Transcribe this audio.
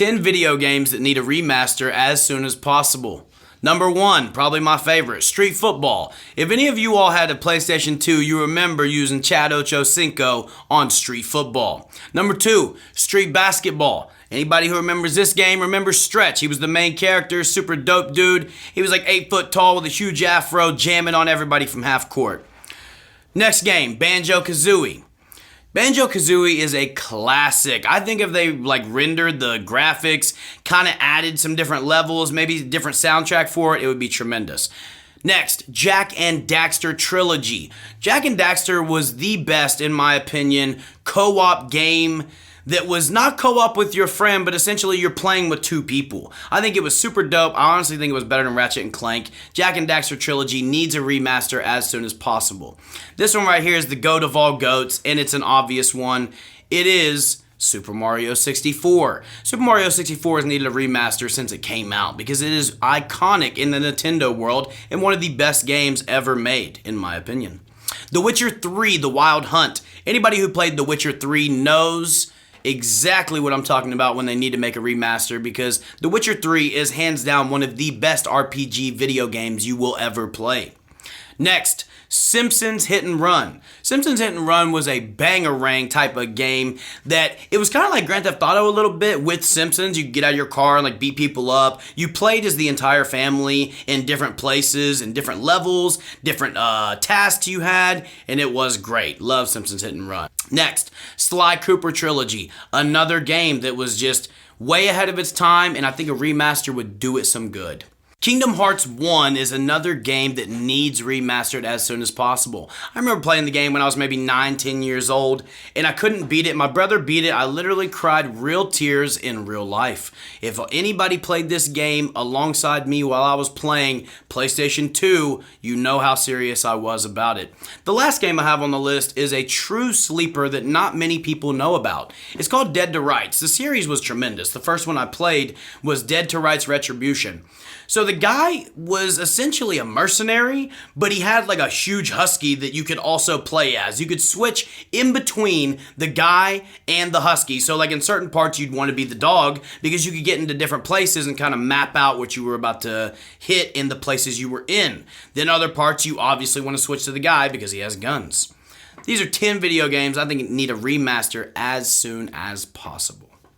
10 video games that need a remaster as soon as possible. Number 1, probably my favorite, Street Football. If any of you all had a PlayStation 2, you remember using Chad Ocho Cinco on Street Football. Number 2, Street Basketball. Anybody who remembers this game remembers Stretch. He was the main character, super dope dude. He was like 8 foot tall with a huge afro, jamming on everybody from half court. Next game, Banjo-Kazooie. Banjo-Kazooie is a classic. I think if they rendered the graphics, kind of added some different levels, maybe a different soundtrack for it, it would be tremendous. Next, Jak and Daxter Trilogy. Jak and Daxter was the best, in my opinion, co-op game that was not co-op with your friend, but essentially you're playing with 2 people. I think it was super dope. I honestly think it was better than Ratchet and Clank. Jak and Daxter Trilogy needs a remaster as soon as possible. This one right here is the GOAT of all GOATs, and it's an obvious one. It is Super Mario 64. Super Mario 64 has needed a remaster since it came out because it is iconic in the Nintendo world and one of the best games ever made, in my opinion. The Witcher 3, The Wild Hunt. Anybody who played The Witcher 3 knows exactly what I'm talking about when they need to make a remaster, because The Witcher 3 is hands down one of the best RPG video games you will ever play. Next, Simpsons Hit and Run. Simpsons Hit and Run was a bangarang type of game that it was kind of like Grand Theft Auto a little bit with Simpsons. You could get out of your car and beat people up. You played as the entire family in different places and different levels, different tasks you had, and it was great. Love Simpsons Hit and Run. Next, Sly Cooper Trilogy. Another game that was just way ahead of its time, and I think a remaster would do it some good. Kingdom Hearts 1 is another game that needs remastered as soon as possible. I remember playing the game when I was maybe 9, 10 years old, and I couldn't beat it. My brother beat it. I literally cried real tears in real life. If anybody played this game alongside me while I was playing PlayStation 2, you know how serious I was about it. The last game I have on the list is a true sleeper that not many people know about. It's called Dead to Rights. The series was tremendous. The first one I played was Dead to Rights Retribution. So the guy was essentially a mercenary, but he had a huge husky that you could also play as. You could switch in between the guy and the husky. So in certain parts you'd want to be the dog because you could get into different places and kind of map out what you were about to hit in the places you were in. Then other parts you obviously want to switch to the guy because he has guns. These are 10 video games I think need a remaster as soon as possible.